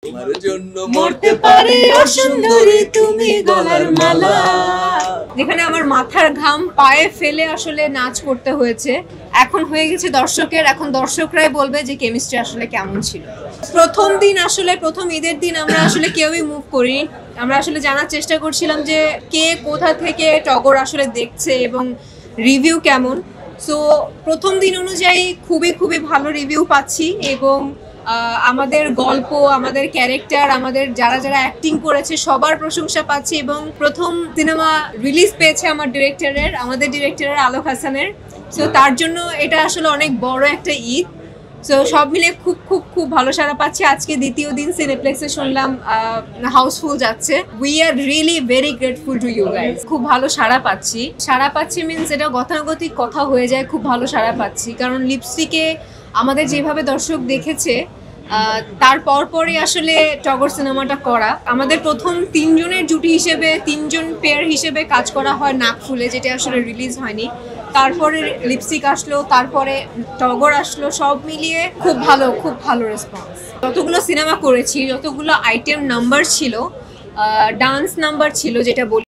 তোমার জন্য মরতে পারি অসুন্দরী তুমি গলার মালা। যেখানে আমার মাথার ঘাম পায়ে ফেলে আসলে নাচ করতে হয়েছে। এখন হয়ে গেছে দর্শকের, এখন দর্শকরাই বলবে যে কেমিস্ট্রি আসলে কেমন ছিল। প্রথম দিন আসলে প্রথম ঈদের দিন আমরা আসলে কেউই মুভ করিনি। আমরা আসলে জানার চেষ্টা করছিলাম যে কে কোথা থেকে টগর আসলে দেখছে এবং রিভিউ কেমন। সো প্রথম দিন অনুযায়ী খুবই খুবই ভালো রিভিউ পাচ্ছি এবং আমাদের গল্প, আমাদের ক্যারেক্টার, আমাদের যারা যারা অ্যাক্টিং করেছে সবার প্রশংসা পাচ্ছি। এবং প্রথম সিনেমা রিলিজ পেয়েছে আমাদের ডিরেক্টরের আলোক হাসানের। সো তার জন্য এটা আসলে অনেক বড় একটা ঈদ। সো সব মিলে খুব খুব খুব ভালো সাড়া পাচ্ছি। আজকে দ্বিতীয় দিন সিনেপ্লেক্সে শুনলাম হাউসফুল যাচ্ছে। We are really very grateful to you guys. খুব ভালো সাড়া পাচ্ছি মিনস এটা গতানুগতিক কথা হয়ে যায়। খুব ভালো সাড়া পাচ্ছি কারণ লিপস্টিকে আমাদের যেভাবে দর্শক দেখেছে তার পরপরই আসলে টগর সিনেমাটা করা। আমাদের প্রথম তিনজনের জুটি হিসেবে, তিনজন পেয়ার হিসেবে কাজ করা হয় নাকফুলে, যেটা আসলে রিলিজ হয়নি। তারপরে লিপস্টিক আসলো, তারপরে টগর আসলো, সব মিলিয়ে খুব ভালো রেসপন্স। যতগুলো সিনেমা করেছি, যতগুলো আইটেম নাম্বার ছিল, ডান্স নাম্বার ছিল যেটা বলি,